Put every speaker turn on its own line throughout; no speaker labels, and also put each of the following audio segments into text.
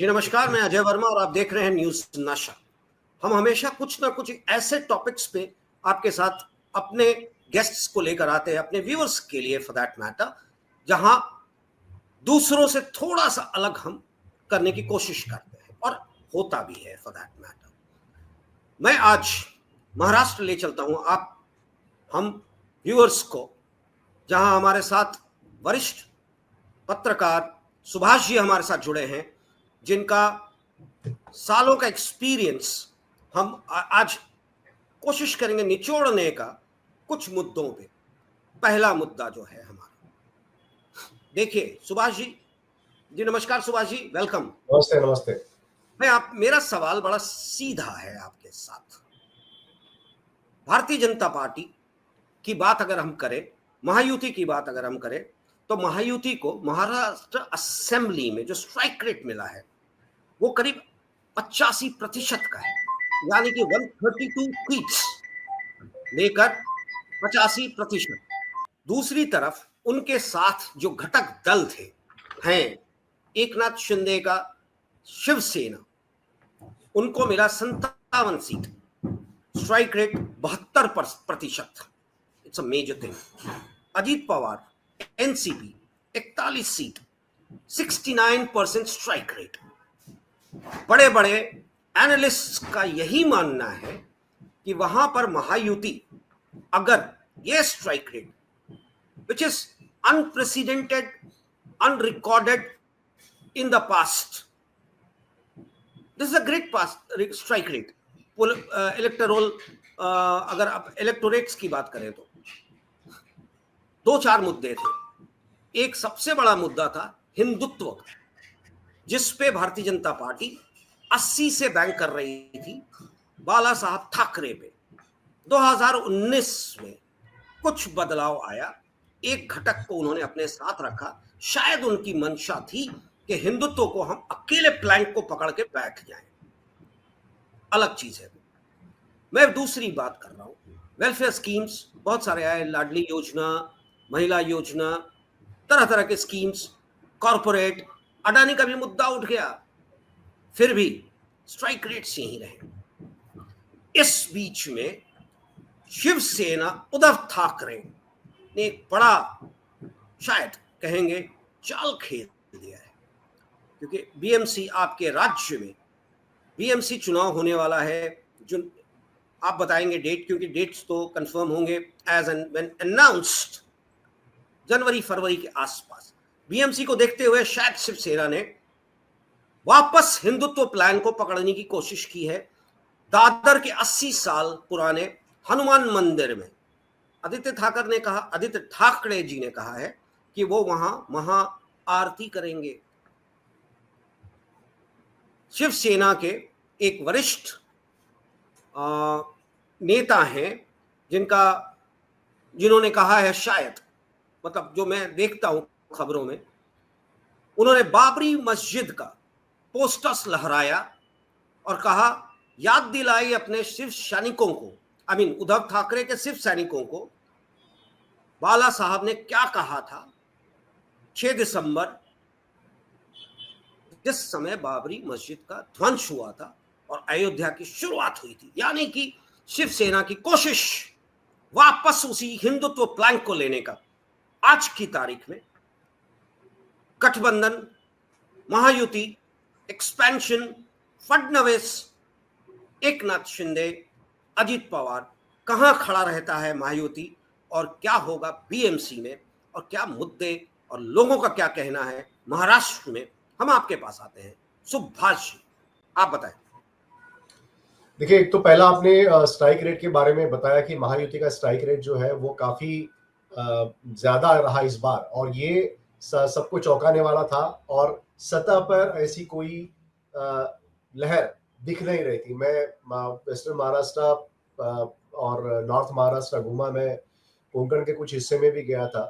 जी नमस्कार, मैं अजय वर्मा और आप देख रहे हैं न्यूज नशा। हम हमेशा कुछ ना कुछ ऐसे टॉपिक्स पे आपके साथ अपने गेस्ट्स को लेकर आते हैं, अपने व्यूअर्स के लिए फॉर दैट मैटर, जहां दूसरों से थोड़ा सा अलग हम करने की कोशिश करते हैं और होता भी है फॉर दैट मैटर। मैं आज महाराष्ट्र ले चलता हूं हम व्यूअर्स को, जहां हमारे साथ वरिष्ठ पत्रकार सुभाष जी हमारे साथ जुड़े हैं, जिनका सालों का एक्सपीरियंस हम आज कोशिश करेंगे निचोड़ने का कुछ मुद्दों पे। पहला मुद्दा जो है हमारा, देखिए सुभाष जी नमस्कार। सुभाष जी वेलकम।
नमस्ते नमस्ते।
मेरा सवाल बड़ा सीधा है आपके साथ। भारतीय जनता पार्टी की बात अगर हम करें, महायुति की बात अगर हम करें, तो महायुति को महाराष्ट्र असेंबली में जो स्ट्राइक रेट मिला है वो करीब 85% का है, यानी कि 132 सीट्स लेकर 85%। दूसरी तरफ उनके साथ जो घटक दल थे हैं एकनाथ शिंदे का शिवसेना, उनको मिला 57 seat, strike rate 72%। It's a major thing. Ajit Pawar NCP 41 seat, 69% strike rate. बड़े बड़े एनालिस्ट का यही मानना है कि वहां पर महायुति अगर ये strike rate which is unprecedented, unrecorded in the past, this is a great past strike rate electoral। अगर आप इलेक्टोरेट्स की बात करें तो दो चार मुद्दे थे। एक सबसे बड़ा मुद्दा था हिंदुत्व का, जिस पे भारतीय जनता पार्टी 80 से बैंक कर रही थी बाला साहब ठाकरे पे। 2019 में कुछ बदलाव आया, एक घटक को उन्होंने अपने साथ रखा। शायद उनकी मंशा थी कि हिंदुत्व को हम अकेले प्लैंक को पकड़ के बैठ जाएं। अलग चीज है। मैं दूसरी बात कर रहा हूं, वेलफेयर स्कीम्स बहुत सारे आए, लाडली योजना, महिला योजना, तरह तरह के स्कीम्स, कॉरपोरेट, अडानी का भी मुद्दा उठ गया, फिर भी स्ट्राइक रेट्स यही रहे। इस बीच में शिवसेना उद्धव ठाकरे ने एक बड़ा, शायद कहेंगे, चाल खेल दिया है, क्योंकि बीएमसी आपके राज्य में बीएमसी चुनाव होने वाला है। जो आप बताएंगे डेट, क्योंकि डेट्स तो कंफर्म होंगे एज एंड व्हेन अनाउंस्ड, जनवरी फरवरी के आसपास। बीएमसी को देखते हुए शायद शिवसेना ने वापस हिंदुत्व प्लान को पकड़ने की कोशिश की है। दादर के 80 साल पुराने हनुमान मंदिर में आदित्य ठाकरे जी ने कहा है कि वो वहां महा आरती करेंगे। शिवसेना के एक वरिष्ठ नेता हैं जिन्होंने कहा है, शायद, मतलब जो मैं देखता हूं खबरों में, उन्होंने बाबरी मस्जिद का पोस्टर्स लहराया और कहा, याद दिलाई अपने शिव सैनिकों को, उद्धव ठाकरे के शिव सैनिकों को, बाला साहब ने क्या कहा था 6 दिसंबर, जिस समय बाबरी मस्जिद का ध्वंस हुआ था और अयोध्या की शुरुआत हुई थी। यानी कि शिवसेना की कोशिश वापस उसी हिंदुत्व प्लांक को लेने का। आज की तारीख में गठबंधन, महायुति, एक्सपेंशन, फडणवीस, एकनाथ शिंदे, अजीत पवार, कहां खड़ा रहता है महायुति और क्या होगा बीएमसी में, और क्या मुद्दे और लोगों का क्या कहना है महाराष्ट्र में, हम आपके पास आते हैं। सुभाष जी आप बताएं।
देखिए, एक तो पहला आपने स्ट्राइक रेट के बारे में बताया कि महायुति का स्ट्राइक रेट जो है वो काफी ज्यादा रहा इस बार, और ये सबको चौंकाने वाला था, और सतह पर ऐसी कोई लहर दिख नहीं रही थी। मैं वेस्टर्न महाराष्ट्र और नॉर्थ महाराष्ट्र घूमा, मैं कोंकण के कुछ हिस्से में भी गया था,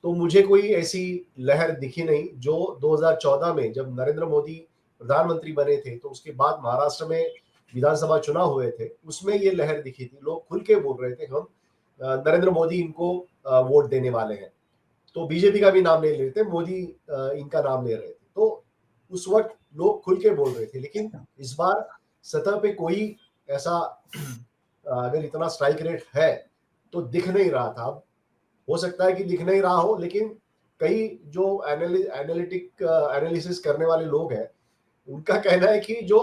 तो मुझे कोई ऐसी लहर दिखी नहीं जो 2014 में जब नरेंद्र मोदी प्रधानमंत्री बने थे, तो उसके बाद महाराष्ट्र में विधानसभा चुनाव हुए थे, उसमें ये लहर दिखी थी। लोग खुल के बोल रहे थे हम नरेंद्र मोदी इनको वोट देने वाले हैं, तो बीजेपी का भी नाम नहीं ले रहे थे, मोदी इनका नाम ले रहे थे। तो उस वक्त लोग खुल के बोल रहे थे। लेकिन इस बार सतह पे कोई ऐसा अगर इतना स्ट्राइक रेट है तो दिख नहीं रहा था। अब हो सकता है कि दिख नहीं रहा हो, लेकिन कई जो एनालिसिस करने वाले लोग हैं उनका कहना है कि जो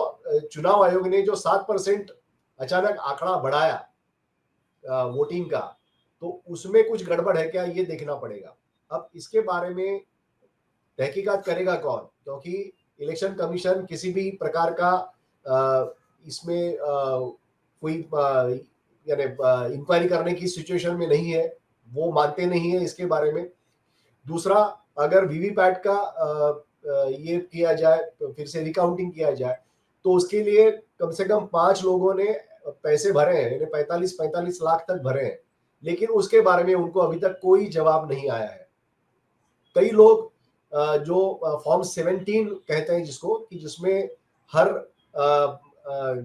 चुनाव आयोग ने जो 7% अचानक आंकड़ा बढ़ाया वोटिंग का, तो उसमें कुछ गड़बड़ है क्या, ये देखना पड़ेगा। अब इसके बारे में तहकीकात करेगा कौन, क्योंकि इलेक्शन कमीशन किसी भी प्रकार का इसमें कोई यानी इंक्वायरी करने की सिचुएशन में नहीं है, वो मानते नहीं है इसके बारे में। दूसरा, अगर वीवीपैट का ये किया जाए, फिर से रिकाउंटिंग किया जाए, तो उसके लिए कम से कम 5 लोगों ने पैसे भरे हैं, यानी 45 लाख तक भरे हैं, लेकिन उसके बारे में उनको अभी तक कोई जवाब नहीं आया है। कई लोग जो फॉर्म 17 कहते हैं जिसको, कि जिसमें हर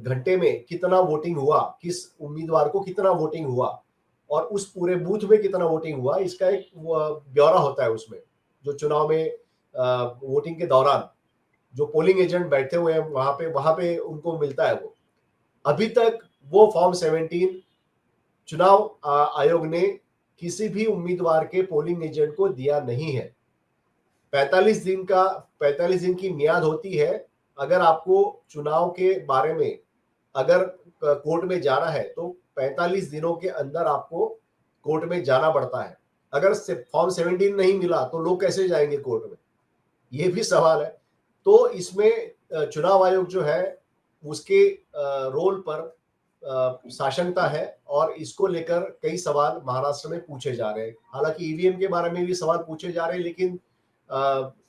घंटे में कितना वोटिंग हुआ, किस उम्मीदवार को कितना वोटिंग हुआ और उस पूरे बूथ में कितना वोटिंग हुआ, इसका एक ब्यौरा होता है उसमें, जो चुनाव में वोटिंग के दौरान जो पोलिंग एजेंट बैठे हुए हैं वहां पे उनको मिलता है। वो अभी तक वो फॉर्म 17 चुनाव आयोग ने किसी भी उम्मीदवार के पोलिंग एजेंट को दिया नहीं है। 45 दिन की मियाद होती है। अगर आपको चुनाव के बारे में अगर कोर्ट में जाना है तो 45 दिनों के अंदर आपको कोर्ट में जाना पड़ता है। अगर फॉर्म 17 नहीं मिला तो लोग कैसे जाएंगे कोर्ट में, ये भी सवाल है। तो इसमें चुनाव आयोग जो है उसके रोल पर साशंकता है और इसको लेकर कई सवाल महाराष्ट्र में पूछे जा रहे हैं। हालांकि ईवीएम के बारे में भी सवाल पूछे जा रहे हैं, लेकिन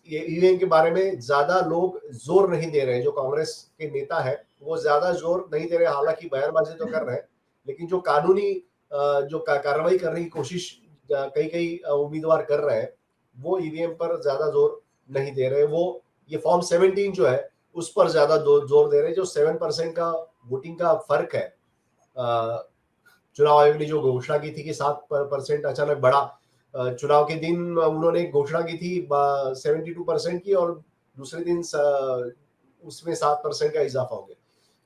ये ईवीएम के बारे में ज्यादा लोग जोर नहीं दे रहे हैं। जो कांग्रेस के नेता है वो ज्यादा जोर नहीं दे रहे, हालांकि बयानबाजी तो कर रहे हैं, लेकिन जो कानूनी जो कार्रवाई करने की कोशिश कई उम्मीदवार कर रहे हैं वो ईवीएम पर ज्यादा जोर नहीं दे रहे। वो ये फॉर्म 17 जो है उस पर ज्यादा जोर दे रहे हैं। जो 7% का वोटिंग का फर्क है, चुनाव आयोग ने जो घोषणा की थी कि 7% अचानक बढ़ा, चुनाव के दिन उन्होंने घोषणा की थी 72% की और दूसरे दिन उसमें 7% का इजाफा हो गया।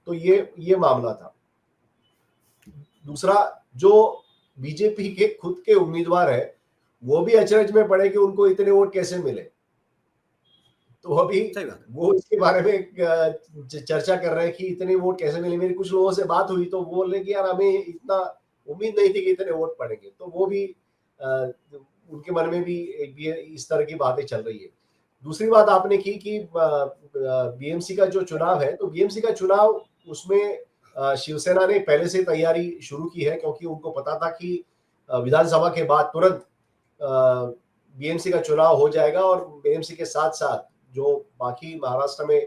तो ये मामला था। दूसरा, जो बीजेपी के खुद के उम्मीदवार है वो भी अचरज में पड़े कि उनको इतने वोट कैसे मिले। तो अभी वो इसके बारे में चर्चा कर रहे हैं कि इतने वोट कैसे मिले। मेरी कुछ लोगों से बात हुई तो बोल रहे कि यार हमें इतना उम्मीद नहीं थी कि इतने वोट पड़ेंगे। तो वो भी उनके मन में भी इस तरह की बातें चल रही है। दूसरी बात आपने की कि बीएमसी का जो चुनाव है, तो बीएमसी का चुनाव उसमें शिवसेना ने पहले से तैयारी शुरू की है, क्योंकि उनको पता था कि विधानसभा के बाद तुरंत बीएमसी का चुनाव हो जाएगा और बीएमसी के साथ साथ जो बाकी महाराष्ट्र में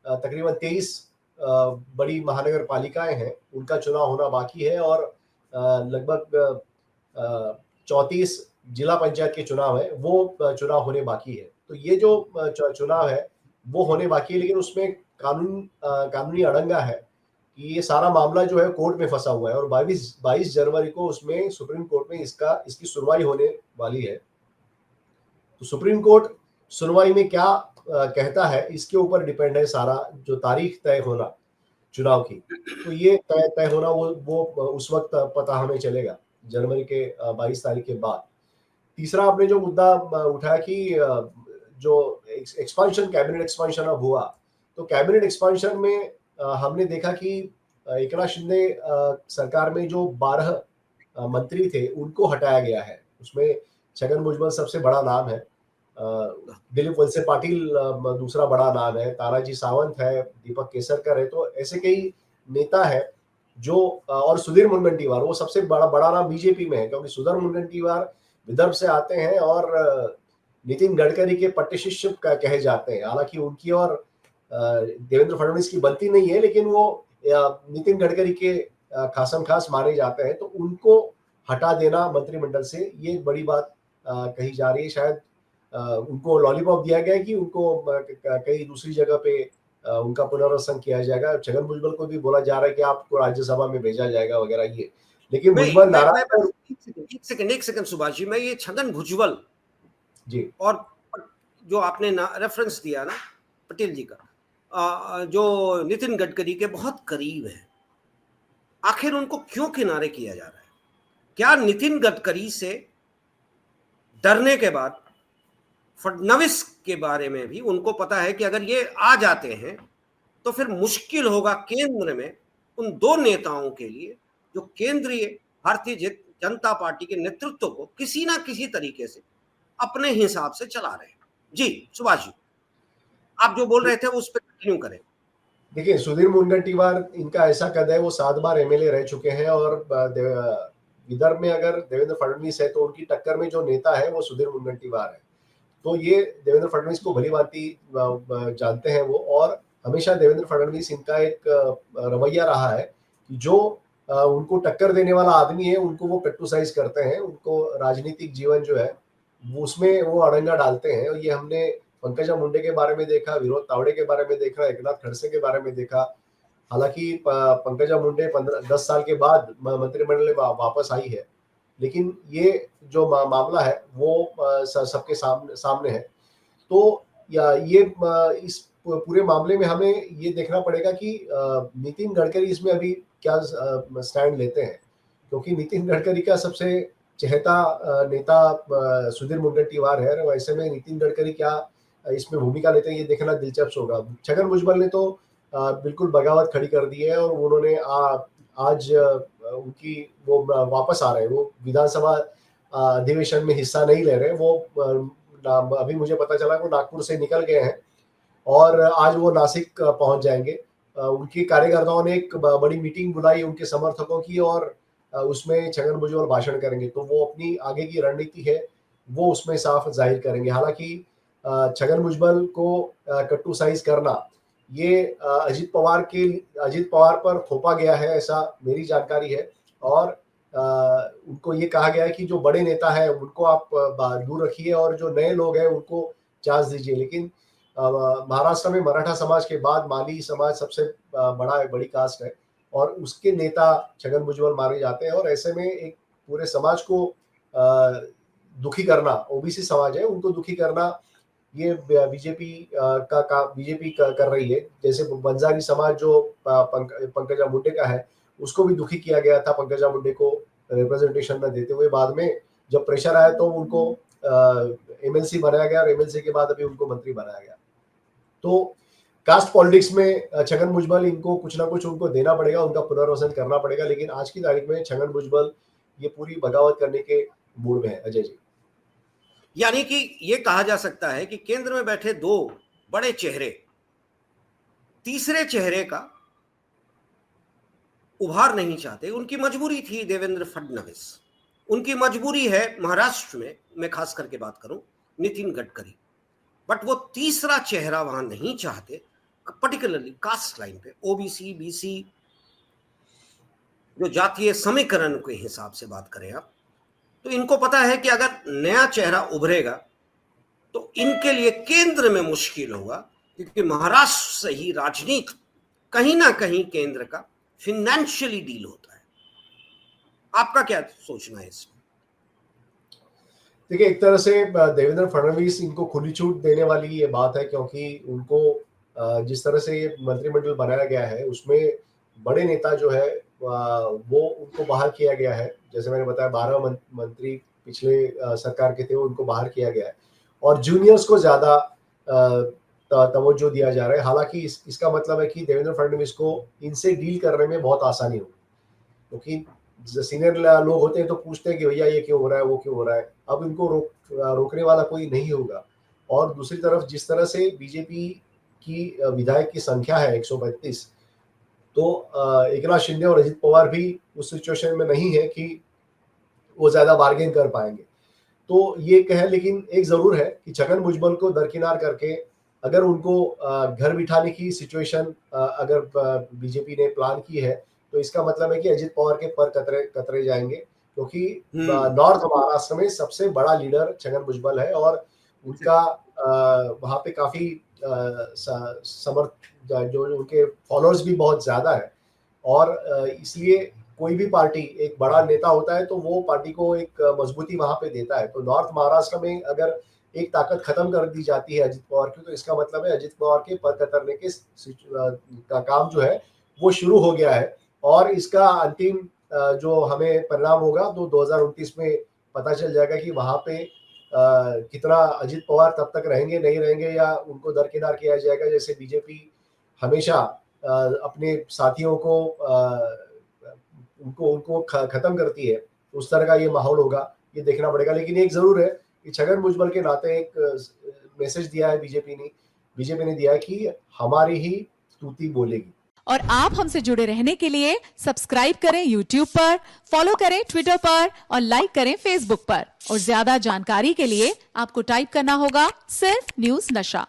तकरीबन 23 बड़ी महानगर पालिकाएं हैं उनका चुनाव होना बाकी है और लगभग 34 जिला पंचायत के चुनाव है वो चुनाव होने बाकी है। तो ये जो चुनाव है वो होने बाकी है, लेकिन उसमें कानूनी अड़ंगा है कि ये सारा मामला जो है कोर्ट में फंसा हुआ है और 22 जनवरी को उसमें सुप्रीम कोर्ट में इसकी सुनवाई होने वाली है। तो सुप्रीम कोर्ट सुनवाई में क्या कहता है इसके ऊपर डिपेंड है सारा, जो तारीख तय होना चुनाव की, तो ये तय होना वो उस वक्त पता हमें चलेगा, जनवरी के 22 तारीख के बाद। तीसरा आपने जो मुद्दा उठाया कि जो एक्सपांशन, कैबिनेट एक्सपांशन अब हुआ, तो कैबिनेट एक्सपांशन में हमने देखा कि एकनाथ शिंदे सरकार में जो 12 मंत्री थे उनको हटाया गया है। उसमें छगन भुजबल सबसे बड़ा नाम है, दिलीप वलसे पाटिल दूसरा बड़ा नाम है, तानाजी सावंत है, दीपक केसरकर है। तो ऐसे कई नेता है जो, और सुधीर मुनगंटीवार, वो सबसे बड़ा नाम बीजेपी में है, क्योंकि सुधीर मुनगंटीवार विदर्भ से आते हैं और नितिन गडकरी के पट्टे शिष्य कहे जाते हैं। हालांकि उनकी और देवेंद्र फडणवीस की बनती नहीं है, लेकिन वो नितिन गडकरी के खासम खास माने जाते हैं। तो उनको हटा देना मंत्रिमंडल से, ये बड़ी बात कही जा रही है। शायद उनको लॉलीपॉप दिया गया है कि उनको कहीं दूसरी जगह पे उनका पुनर्वसन किया जाएगा। छगन भुजबल को भी बोला जा रहा है कि आपको राज्यसभा में भेजा जाएगा वगैरह ये, लेकिन भुजबल नाराज।
एक सेकंड सुभाष जी, मैं ये छगन भुजबल
जी
और जो आपने रेफरेंस दिया ना पटेल जी का, जो नितिन गडकरी के बहुत करीब है, आखिर उनको क्यों किनारे किया जा रहा है? क्या नितिन गडकरी से डरने के बाद फडणवीस के बारे में भी उनको पता है कि अगर ये आ जाते हैं तो फिर मुश्किल होगा केंद्र में उन दो नेताओं के लिए जो केंद्रीय भारतीय जनता पार्टी के नेतृत्व को किसी ना किसी तरीके से अपने हिसाब से चला रहे हैं? जी सुभाष जी, आप जो बोल रहे थे उस पर कंटिन्यू करें।
देखिए, सुधीर मुनगंटीवार इनका ऐसा कद है, वो 7 बार एमएलए रह चुके हैं और विदर्भ में अगर देवेंद्र फडणवीस है तो उनकी टक्कर में जो नेता है वो सुधीर मुनगंटीवार है। तो ये देवेंद्र फडणवीस को भली भांति जानते हैं वो, और हमेशा देवेंद्र फडणवीस इनका एक रवैया रहा है कि जो उनको टक्कर देने वाला आदमी है उनको वो क्रिटिसाइज करते हैं, उनको राजनीतिक जीवन जो है उसमें वो अड़ंगा डालते हैं। और ये हमने पंकजा मुंडे के बारे में देखा, विनोद तावड़े के बारे में देखा, एकनाथ खड़से के बारे में देखा। हालांकि पंकजा मुंडे 10 साल के बाद मंत्रिमंडल में वापस आई है, लेकिन ये जो मामला है वो सबके सामने है। तो या ये इस पूरे मामले में हमें ये देखना पड़ेगा कि नितिन गडकरी इसमें अभी क्या स्टैंड लेते हैं, क्योंकि नितिन गडकरी का सबसे चहेता नेता सुधीर मुनगंटीवार है। वैसे में नितिन गडकरी क्या इसमें भूमिका लेते हैं ये देखना दिलचस्प होगा। छगन भुजबल ने तो बिल्कुल बगावत खड़ी कर दी है और उन्होंने आज उनकी वो वापस आ रहे हैं, वो विधानसभा अधिवेशन में हिस्सा नहीं ले रहे। वो अभी मुझे पता चला वो नागपुर से निकल गए हैं और आज वो नासिक पहुंच जाएंगे। उनके कार्यकर्ताओं ने एक बड़ी मीटिंग बुलाई उनके समर्थकों की और उसमें छगन भुजबल भाषण करेंगे, तो वो अपनी आगे की रणनीति है वो उसमें साफ जाहिर करेंगे। हालांकि छगन भुजबल को क्रिटिसाइज करना ये अजित पवार पर थोपा गया है, ऐसा मेरी जानकारी है। और उनको ये कहा गया है कि जो बड़े नेता है उनको आप दूर रखिए और जो नए लोग हैं उनको चांस दीजिए। लेकिन महाराष्ट्र में मराठा समाज के बाद माली समाज सबसे बड़ी कास्ट है और उसके नेता छगन भुजबल माने जाते हैं। और ऐसे में एक पूरे समाज को दुखी करना, ओबीसी समाज है उनको दुखी करना, ये बीजेपी कर रही है। जैसे बंजारी समाज जो पंकजा मुंडे का है उसको भी दुखी किया गया था पंकजा मुंडे को रिप्रेजेंटेशन न देते हुए। बाद में जब प्रेशर आया तो उनको एमएलसी बनाया गया और एमएलसी के बाद अभी उनको मंत्री बनाया गया। तो कास्ट पॉलिटिक्स में छगन भुजबल इनको कुछ ना कुछ उनको देना पड़ेगा, उनका पुनर्वसन करना पड़ेगा। लेकिन आज की तारीख में छगन भुजबल ये पूरी बगावत करने के मूड में है। अजय जी,
यानी कि ये कहा जा सकता है कि केंद्र में बैठे दो बड़े चेहरे तीसरे चेहरे का उभार नहीं चाहते। उनकी मजबूरी थी देवेंद्र फडणवीस, उनकी मजबूरी है महाराष्ट्र में, मैं खास करके बात करूं नितिन गडकरी, बट वो तीसरा चेहरा वहां नहीं चाहते, पर्टिकुलरली कास्ट लाइन पे ओबीसी बीसी जो जातीय समीकरण के हिसाब से बात करें आप, तो इनको पता है कि अगर नया चेहरा उभरेगा तो इनके लिए केंद्र में मुश्किल होगा, क्योंकि महाराष्ट्र से ही राजनीति कहीं ना कहीं केंद्र का फिनेंशियली डील होता है। आपका क्या सोचना है इसमें?
देखिए, एक तरह से देवेंद्र फडणवीस इनको खुली छूट देने वाली ये बात है, क्योंकि उनको जिस तरह से ये मंत्रिमंडल बनाया गया है उसमें बड़े नेता जो है वो उनको बाहर किया गया है। जैसे मैंने बताया 12 मंत्री पिछले सरकार के थे, उनको बाहर किया गया है और जूनियर्स को ज्यादा तवज्जो दिया जा रहा है। हालांकि इसका मतलब है कि देवेंद्र फडणवीस को इनसे डील करने में बहुत आसानी होगी, क्योंकि सीनियर लोग होते हैं तो पूछते हैं कि भैया ये क्यों हो रहा है, वो क्यों हो रहा है। अब इनको रोकने वाला कोई नहीं होगा। और दूसरी तरफ जिस तरह से बीजेपी की विधायक की संख्या है 132, तो एकनाथ शिंदे और अजित पवार भी उस सिचुएशन में नहीं है कि वो ज्यादा बार्गेन कर पाएंगे। तो ये कहे, लेकिन एक जरूर है कि छगन भुजबल को दरकिनार करके अगर उनको घर बिठाने की सिचुएशन अगर बीजेपी ने प्लान की है तो इसका मतलब है कि अजित पवार के पर कतरे जाएंगे, क्योंकि नॉर्थ महाराष्ट्र में सबसे बड़ा लीडर छगन भुजबल है और उनका वहां पे काफी जो उनके फॉलोअर्स भी बहुत ज्यादा है। और इसलिए कोई भी पार्टी एक बड़ा नेता होता है तो वो पार्टी को एक मजबूती वहां पे देता है। तो नॉर्थ महाराष्ट्र में अगर एक ताकत खत्म कर दी जाती है अजित पवार की, तो इसका मतलब है अजित पवार के पद कतरने के का काम जो है वो शुरू हो गया है। और इसका अंतिम जो हमें परिणाम होगा तो 2029 में पता चल जाएगा कि वहां पे कितना अजित पवार तब तक रहेंगे नहीं रहेंगे, या उनको दरकिनार किया जाएगा, जैसे बीजेपी हमेशा अपने साथियों को उनको उनको खत्म करती है, उस तरह का ये माहौल होगा, ये देखना पड़ेगा। लेकिन एक जरूर है कि छगन भुजबल के नाते एक मैसेज दिया है बीजेपी ने दिया है कि हमारी ही स्तुति बोलेगी।
और आप हमसे जुड़े रहने के लिए सब्सक्राइब करें YouTube पर, फॉलो करें Twitter पर और लाइक करें Facebook पर। और ज्यादा जानकारी के लिए आपको टाइप करना होगा सिर्फ न्यूज़ नशा।